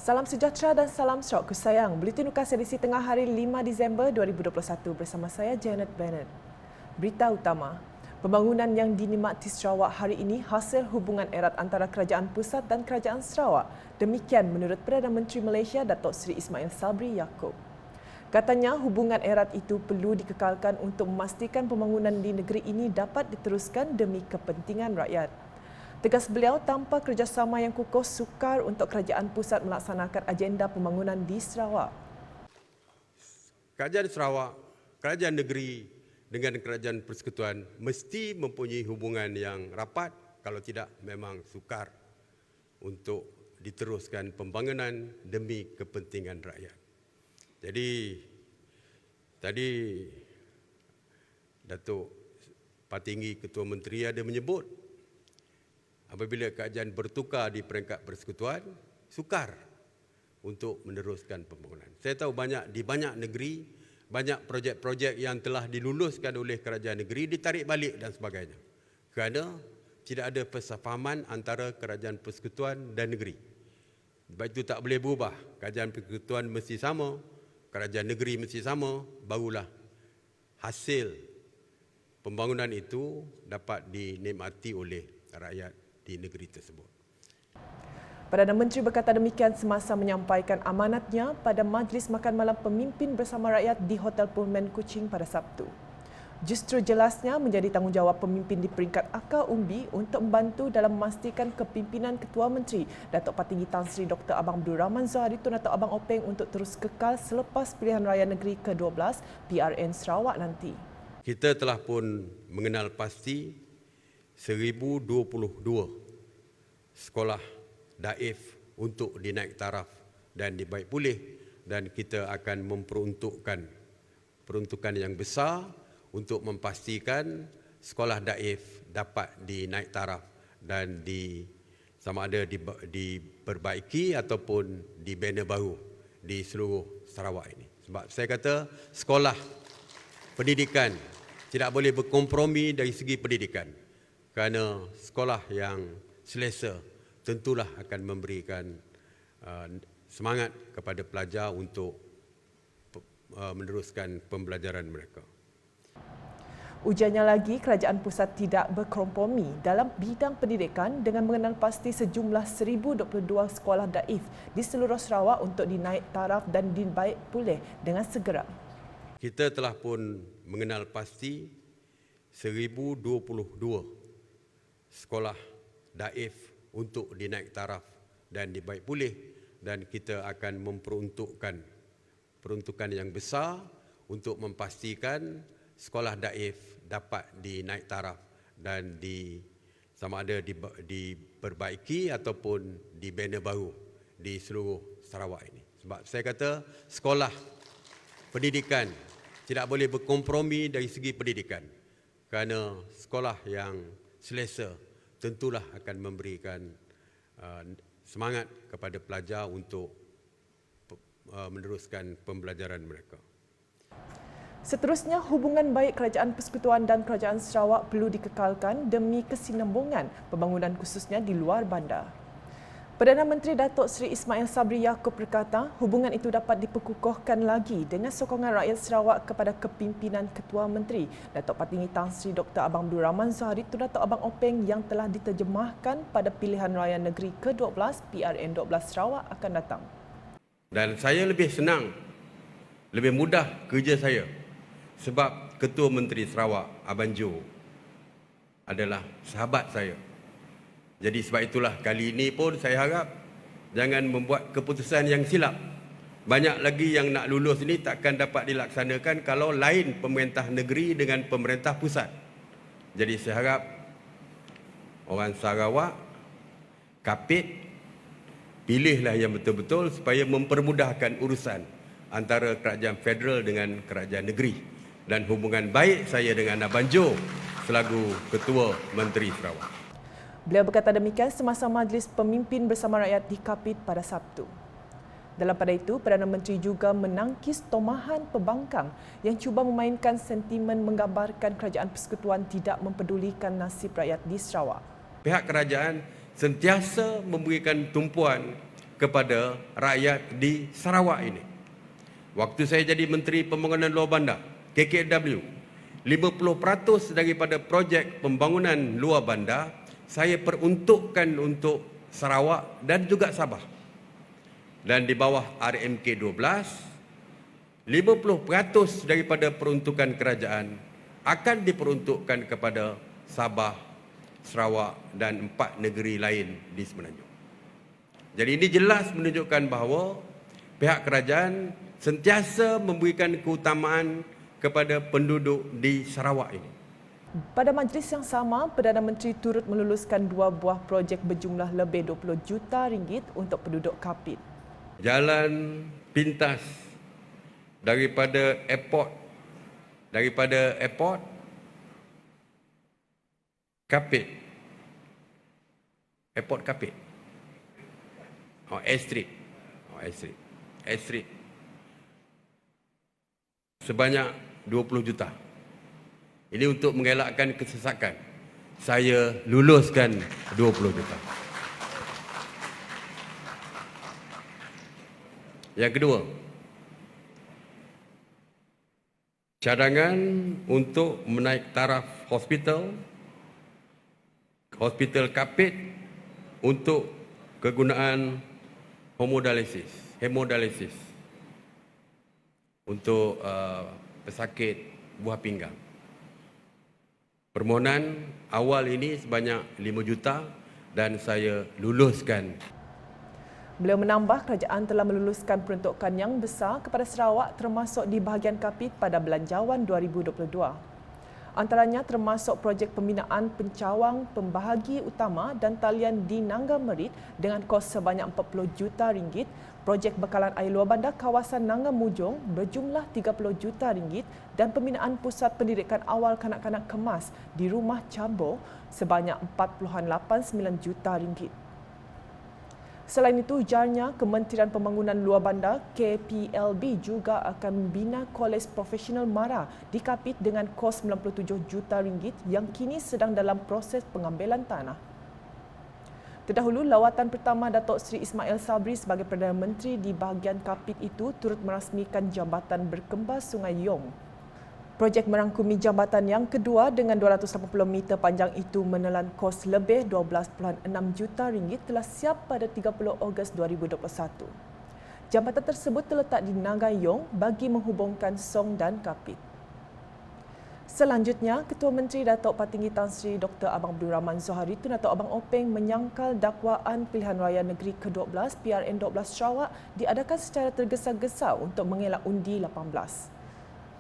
Salam sejahtera dan salam Sarawak ku sayang. Buletin UKAS edisi tengah hari 5 Disember 2021 bersama saya Janet Bennett. Berita utama. Pembangunan yang dinikmati Sarawak hari ini hasil hubungan erat antara Kerajaan Pusat dan Kerajaan Sarawak. Demikian menurut Perdana Menteri Malaysia Datuk Seri Ismail Sabri Yaakob. Katanya hubungan erat itu perlu dikekalkan untuk memastikan pembangunan di negeri ini dapat diteruskan demi kepentingan rakyat. Tegas beliau, tanpa kerjasama yang kukuh sukar untuk kerajaan pusat melaksanakan agenda pembangunan di Sarawak. Kerajaan Sarawak, kerajaan negeri dengan kerajaan persekutuan mesti mempunyai hubungan yang rapat, kalau tidak memang sukar untuk diteruskan pembangunan demi kepentingan rakyat. Jadi tadi Datuk Patinggi Ketua Menteri ada menyebut apabila kerajaan bertukar di peringkat persekutuan, sukar untuk meneruskan pembangunan. Saya tahu di banyak negeri, banyak projek-projek yang telah diluluskan oleh kerajaan negeri ditarik balik dan sebagainya. Kerana tidak ada persefahaman antara kerajaan persekutuan dan negeri. Sebab itu tak boleh berubah. Kerajaan persekutuan mesti sama, kerajaan negeri mesti sama, barulah hasil pembangunan itu dapat dinikmati oleh rakyat di negeri tersebut. Perdana Menteri berkata demikian semasa menyampaikan amanatnya pada Majlis Makan Malam Pemimpin Bersama Rakyat di Hotel Pullman Kuching pada Sabtu. Justru jelasnya menjadi tanggungjawab pemimpin di peringkat akar umbi untuk membantu dalam memastikan kepimpinan Ketua Menteri Datuk Patinggi Tan Sri Dr. Abang Abdul Rahman Zaharitun atau Abang Openg untuk terus kekal selepas pilihan raya negeri ke-12 PRN Sarawak nanti. Kita telah pun mengenal pasti 1022 sekolah daif untuk dinaik taraf dan dibaik pulih, dan kita akan peruntukan yang besar untuk memastikan sekolah daif dapat dinaik taraf dan sama ada diperbaiki ataupun dibina baru di seluruh Sarawak ini. Sebab saya kata sekolah pendidikan tidak boleh berkompromi dari segi pendidikan. Kerana sekolah yang selesa tentulah akan memberikan semangat kepada pelajar untuk meneruskan pembelajaran mereka. Ujarnya lagi, kerajaan pusat tidak berkompromi dalam bidang pendidikan dengan mengenal pasti sejumlah 1022 sekolah daif di seluruh Sarawak untuk dinaik taraf dan dibaik pulih dengan segera. Kita telah pun mengenal pasti 1022 sekolah daif untuk dinaik taraf dan dibaik pulih, dan kita akan peruntukan yang besar untuk memastikan sekolah daif dapat dinaik taraf dan sama ada diperbaiki ataupun dibina baru di seluruh Sarawak ini. Sebab saya kata sekolah pendidikan tidak boleh berkompromi dari segi pendidikan. Kerana sekolah yang selesa tentulah akan memberikan semangat kepada pelajar untuk meneruskan pembelajaran mereka. Seterusnya, hubungan baik Kerajaan Persekutuan dan Kerajaan Sarawak perlu dikekalkan demi kesinambungan pembangunan khususnya di luar bandar. Perdana Menteri Datuk Seri Ismail Sabri Yaakob berkata hubungan itu dapat diperkukuhkan lagi dengan sokongan rakyat Sarawak kepada kepimpinan Ketua Menteri Datuk Patinggi Tan Sri Dr. Abang Abdul Rahman Zaharitun Datuk Abang Openg yang telah diterjemahkan pada pilihan raya negeri ke-12 PRN 12 Sarawak akan datang. Dan saya lebih senang, lebih mudah kerja saya sebab Ketua Menteri Sarawak Abang Jo adalah sahabat saya. Jadi sebab itulah kali ini pun saya harap jangan membuat keputusan yang silap. Banyak lagi yang nak lulus ini takkan dapat dilaksanakan kalau lain pemerintah negeri dengan pemerintah pusat. Jadi saya harap orang Sarawak, Kapit, pilihlah yang betul-betul supaya mempermudahkan urusan antara kerajaan federal dengan kerajaan negeri. Dan hubungan baik saya dengan Abang Jo selaku Ketua Menteri Sarawak. Beliau berkata demikian semasa Majlis Pemimpin Bersama Rakyat di Kapit pada Sabtu. Dalam pada itu, Perdana Menteri juga menangkis tomahan pembangkang yang cuba memainkan sentimen menggambarkan kerajaan persekutuan tidak mempedulikan nasib rakyat di Sarawak. Pihak kerajaan sentiasa memberikan tumpuan kepada rakyat di Sarawak ini. Waktu saya jadi Menteri Pembangunan Luar Bandar, KKW, 50% daripada projek pembangunan luar bandar saya peruntukkan untuk Sarawak dan juga Sabah. Dan di bawah RMK 12, 50% daripada peruntukan kerajaan akan diperuntukkan kepada Sabah, Sarawak dan 4 negeri lain di Semenanjung. Jadi ini jelas menunjukkan bahawa pihak kerajaan sentiasa memberikan keutamaan kepada penduduk di Sarawak ini. Pada majlis yang sama, Perdana Menteri turut meluluskan 2 buah projek berjumlah lebih 20 juta ringgit untuk penduduk Kapit. Jalan pintas daripada airport Kapit. Airport Kapit. Air Street. Sebanyak 20 juta. Ini untuk mengelakkan kesesakan. Saya luluskan 20 juta. Yang kedua, cadangan untuk menaik taraf hospital Kapit untuk kegunaan hemodialisis untuk pesakit buah pinggang. Permohonan awal ini sebanyak 5 juta dan saya luluskan. Beliau menambah kerajaan telah meluluskan peruntukan yang besar kepada Sarawak termasuk di bahagian Kapit pada Belanjawan 2022. Antaranya termasuk projek pembinaan pencawang pembahagi utama dan talian di Nangga Merit dengan kos sebanyak 40 juta ringgit, projek bekalan air luar bandar kawasan Nangga Mujung berjumlah 30 juta ringgit dan pembinaan pusat pendidikan awal kanak-kanak kemas di Rumah Cambor sebanyak 4.89 juta ringgit. Selain itu, ujarnya Kementerian Pembangunan Luar Bandar KPLB juga akan membina Kolej Profesional MARA di Kapit dengan kos 97 juta ringgit yang kini sedang dalam proses pengambilan tanah. Terdahulu, lawatan pertama Datuk Seri Ismail Sabri sebagai Perdana Menteri di bahagian Kapit itu turut merasmikan jambatan berkembar Sungai Yong. Projek merangkumi jambatan yang kedua dengan 280 meter panjang itu menelan kos lebih 12.6 juta ringgit telah siap pada 30 Ogos 2021. Jambatan tersebut terletak di Naga Yong bagi menghubungkan Song dan Kapit. Selanjutnya, Ketua Menteri Datuk Patinggi Tan Sri Dr. Abang Abdul Rahman Zohari Tun atau Abang Openg menyangkal dakwaan Pilihan Raya Negeri ke-12 PRN 12 Sarawak diadakan secara tergesa-gesa untuk mengelak undi 18.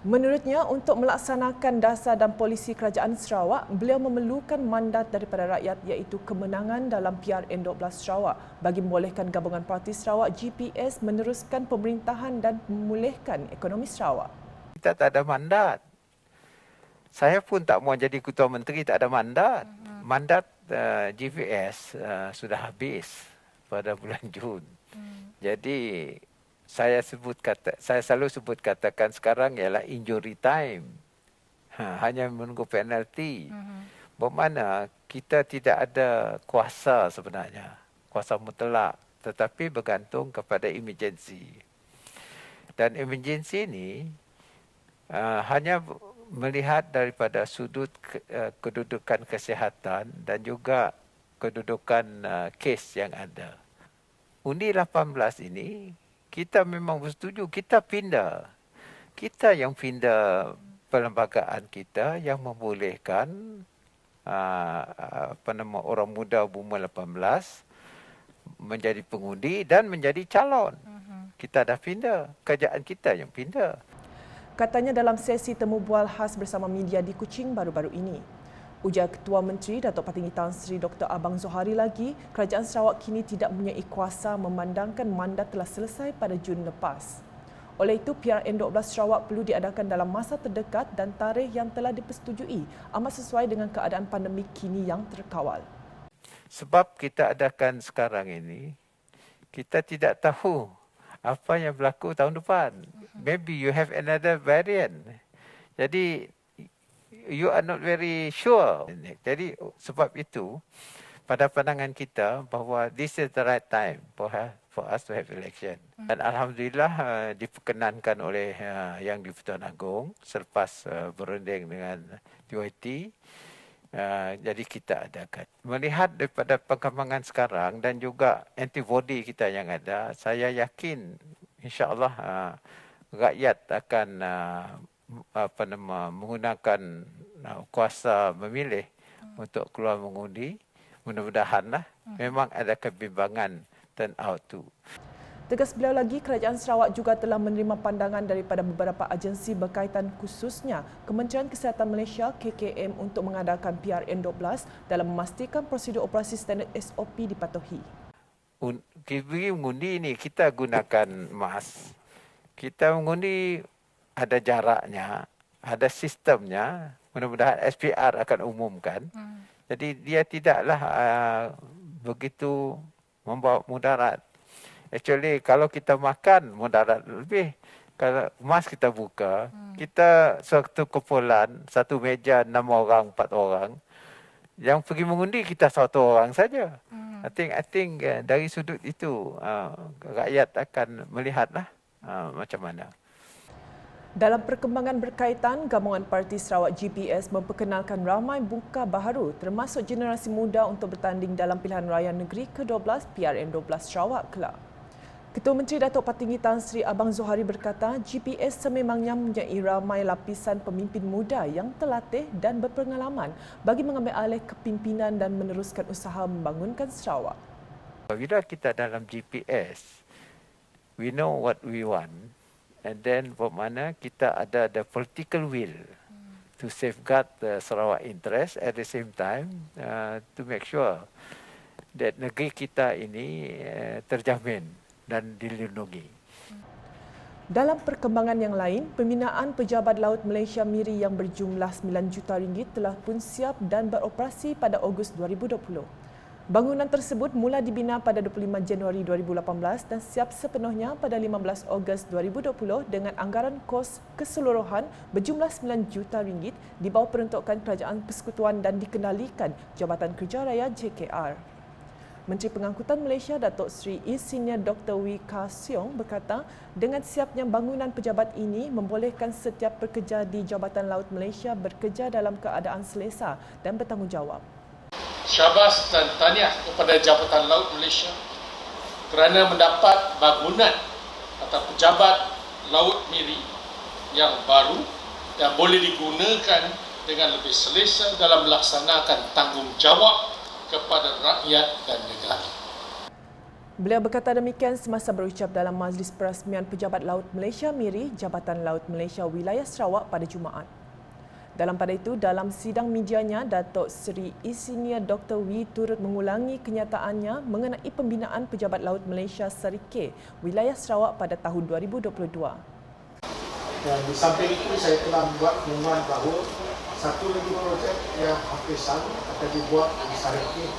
Menurutnya, untuk melaksanakan dasar dan polisi kerajaan Sarawak, beliau memerlukan mandat daripada rakyat iaitu kemenangan dalam PRN 12 Sarawak bagi membolehkan Gabungan Parti Sarawak GPS meneruskan pemerintahan dan memulihkan ekonomi Sarawak. Kita tak ada mandat. Saya pun tak mahu jadi Ketua Menteri, tak ada mandat. Mandat GPS sudah habis pada bulan Jun. Jadi saya selalu katakan sekarang ialah injury time. Hanya menunggu penalti. Bermakna kita tidak ada kuasa sebenarnya. Kuasa mutlak. Tetapi bergantung kepada emergency. Dan emergency ini hanya melihat daripada sudut kedudukan kesihatan dan juga kedudukan kes yang ada. Undi 18 ini kita memang bersetuju, kita pindah. Kita yang pindah perlembagaan kita yang membolehkan orang muda berumur 18 menjadi pengundi dan menjadi calon. Kita dah pindah, kerajaan kita yang pindah. Katanya dalam sesi temu bual khas bersama media di Kuching baru-baru ini. Ujar Ketua Menteri Datuk Patinggi Tan Sri Dr. Abang Zohari lagi, kerajaan Sarawak kini tidak mempunyai kuasa memandangkan mandat telah selesai pada Jun lepas. Oleh itu, PRN 12 Sarawak perlu diadakan dalam masa terdekat dan tarikh yang telah dipersetujui amat sesuai dengan keadaan pandemik kini yang terkawal. Sebab kita adakan sekarang ini, kita tidak tahu apa yang berlaku tahun depan. Maybe you have another variant. Jadi, you are not very sure. Jadi sebab itu pada pandangan kita bahawa this is the right time for us to have election. Dan alhamdulillah diperkenankan oleh Yang di-Pertuan Agong selepas berunding dengan DYT. Jadi kita adakan. Melihat daripada perkembangan sekarang dan juga antibody kita yang ada, saya yakin insya-Allah rakyat akan menggunakan kuasa memilih untuk keluar mengundi. Mudah-mudahanlah memang ada kebimbangan turnout tu. Tegas beliau lagi, Kerajaan Sarawak juga telah menerima pandangan daripada beberapa agensi berkaitan, khususnya Kementerian Kesihatan Malaysia KKM, untuk mengadakan PRN12 dalam memastikan prosedur operasi standard SOP dipatuhi. Kita mengundi ni kita gunakan mask. Kita mengundi ada jaraknya, ada sistemnya. Mudah-mudahan SPR akan umumkan. Jadi dia tidaklah begitu membawa mudarat. Actually kalau kita makan mudarat lebih. Kalau mas kita buka, kita suatu kumpulan, satu meja 6 orang, 4 orang. Yang pergi mengundi kita 1 orang saja. I think dari sudut itu rakyat akan melihatlah macam mana. Dalam perkembangan berkaitan, Gabungan Parti Sarawak GPS memperkenalkan ramai buka baharu termasuk generasi muda untuk bertanding dalam pilihan raya negeri ke-12 PRN12 Sarawak kelak. Ketua Menteri Datuk Patinggi Tan Sri Abang Zohari berkata, GPS sememangnya mempunyai ramai lapisan pemimpin muda yang terlatih dan berpengalaman bagi mengambil alih kepimpinan dan meneruskan usaha membangunkan Sarawak. Bila kita dalam GPS, we know what we want. And then bermakna kita ada the political will to safeguard the Sarawak interest, at the same time to make sure that negeri kita ini terjamin dan dilindungi. Dalam perkembangan yang lain, pembinaan Pejabat Laut Malaysia Miri yang berjumlah RM9 juta telah pun siap dan beroperasi pada Ogos 2020. Bangunan tersebut mula dibina pada 25 Januari 2018 dan siap sepenuhnya pada 15 Ogos 2020 dengan anggaran kos keseluruhan berjumlah RM9 juta di bawah peruntukan Kerajaan Persekutuan dan dikendalikan Jabatan Kerja Raya JKR. Menteri Pengangkutan Malaysia Datuk Seri Insinyur Dr. Wee Ka Siong berkata, dengan siapnya bangunan pejabat ini membolehkan setiap pekerja di Jabatan Laut Malaysia bekerja dalam keadaan selesa dan bertanggungjawab. Syabas dan tahniah kepada Jabatan Laut Malaysia kerana mendapat bangunan atau pejabat Laut Miri yang baru yang boleh digunakan dengan lebih selesa dalam melaksanakan tanggungjawab kepada rakyat dan negara. Beliau berkata demikian semasa berucap dalam majlis perasmian Pejabat Laut Malaysia Miri Jabatan Laut Malaysia Wilayah Sarawak pada Jumaat. Pada itu, dalam sidang medianya, Datuk Seri Insinyur Dr. Wee turut mengulangi kenyataannya mengenai pembinaan Pejabat Laut Malaysia Serikeh Wilayah Sarawak pada tahun 2022. Dan di samping itu, saya telah membuat pengumuman bahawa satu lagi projek yang hampir sama akan dibuat di Serikeh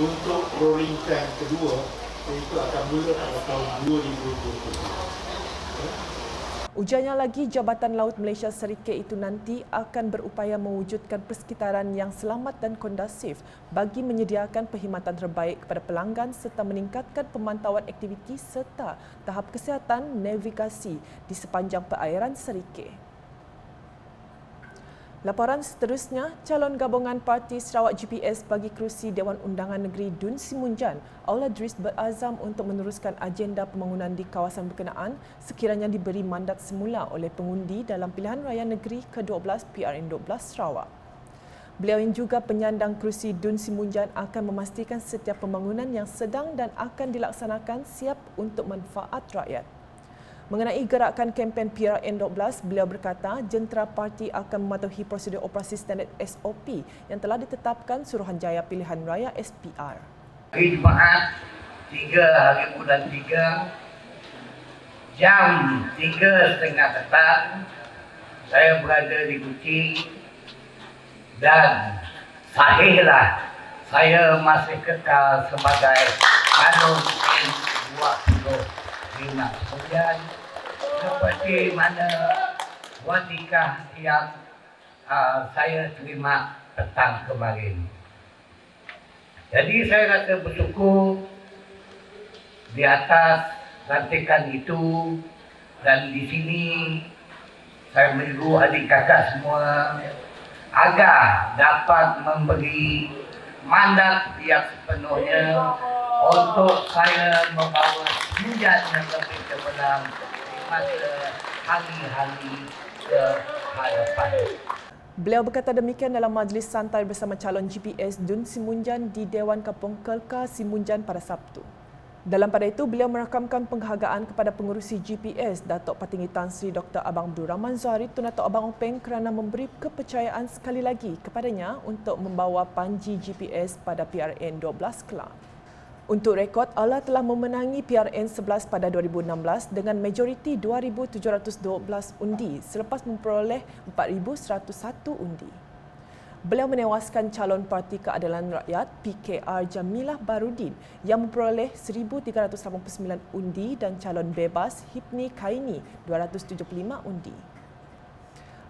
untuk rolling tank kedua, iaitu akan mula pada tahun 2020. Ujarnya lagi, Jabatan Laut Malaysia Serikeh itu nanti akan berupaya mewujudkan persekitaran yang selamat dan kondusif bagi menyediakan perkhidmatan terbaik kepada pelanggan serta meningkatkan pemantauan aktiviti serta tahap kesihatan navigasi di sepanjang perairan Serikeh. Laporan seterusnya, calon gabungan Parti Sarawak GPS bagi kerusi Dewan Undangan Negeri Dun Simunjan, Aula Dris berazam untuk meneruskan agenda pembangunan di kawasan berkenaan sekiranya diberi mandat semula oleh pengundi dalam pilihan raya negeri ke-12 PRN12 Sarawak. Beliau yang juga penyandang kerusi Dun Simunjan akan memastikan setiap pembangunan yang sedang dan akan dilaksanakan siap untuk manfaat rakyat. Mengenai gerakan kempen PRN12, beliau berkata jentera parti akan mematuhi prosedur operasi standard SOP yang telah ditetapkan Suruhanjaya Pilihan Raya SPR. Hari Jumaat 3 hari bulan 3 jam 3.30 petang saya berada di Kuching dan sahihlah saya masih kekal sebagai kanun 2059 seperti mana watikah yang saya terima petang kemarin. Jadi saya rasa bersyukur di atas rantikan itu, dan di sini saya menunggu adik kakak semua agar dapat memberi mandat yang sepenuhnya untuk saya membawa hujan yang lebih cemerlang di masa hari-hari ke hadapan. Beliau berkata demikian dalam majlis santai bersama calon GPS Dun Simunjan di Dewan Kampung Kelka Simunjan pada Sabtu. Dalam pada itu, beliau merakamkan penghargaan kepada pengurusi GPS Datuk Patinggi Tan Sri Dr. Abang Abdul Rahman Zuhari Tun Datuk Abang Openg kerana memberi kepercayaan sekali lagi kepadanya untuk membawa panji GPS pada PRN 12 Kelang. Untuk rekod, Allah telah memenangi PRN 11 pada 2016 dengan majoriti 2,712 undi selepas memperoleh 4,101 undi. Beliau menewaskan calon Parti Keadilan Rakyat PKR Jamilah Barudin yang memperoleh 1,389 undi dan calon bebas Hipni Kaini 275 undi.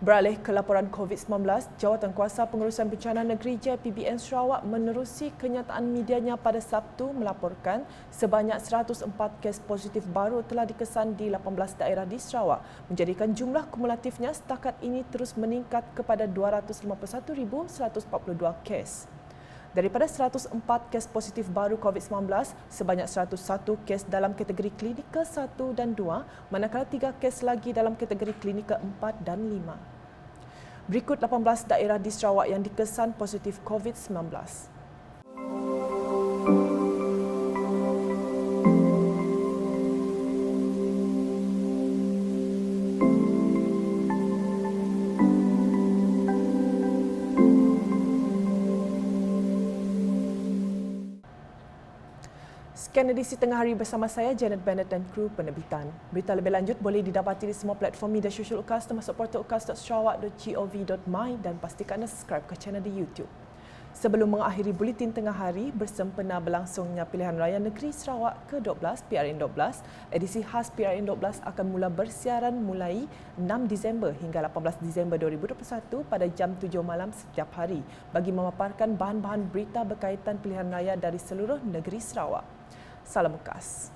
Beralih ke laporan COVID-19, Jawatankuasa Pengurusan Bencana Negeri JPBN Sarawak menerusi kenyataan medianya pada Sabtu melaporkan sebanyak 104 kes positif baru telah dikesan di 18 daerah di Sarawak, menjadikan jumlah kumulatifnya setakat ini terus meningkat kepada 251,142 kes. Daripada 104 kes positif baru COVID-19, sebanyak 101 kes dalam kategori klinikal 1 dan 2, manakala 3 kes lagi dalam kategori klinikal 4 dan 5. Berikut 18 daerah di Sarawak yang dikesan positif COVID-19. Sekian edisi Tengah Hari bersama saya, Janet Bennett dan kru penerbitan. Berita lebih lanjut boleh didapati di semua platform media sosial UKAS termasuk portal ukas.sarawak.gov.my dan pastikan anda subscribe ke channel di YouTube. Sebelum mengakhiri buletin Tengah Hari, bersempena berlangsungnya Pilihan Raya Negeri Sarawak ke-12 PRN 12, edisi khas PRN 12 akan mula bersiaran mulai 6 Disember hingga 18 Disember 2021 pada jam 7 malam setiap hari bagi memaparkan bahan-bahan berita berkaitan pilihan raya dari seluruh negeri Sarawak. Salam UKAS.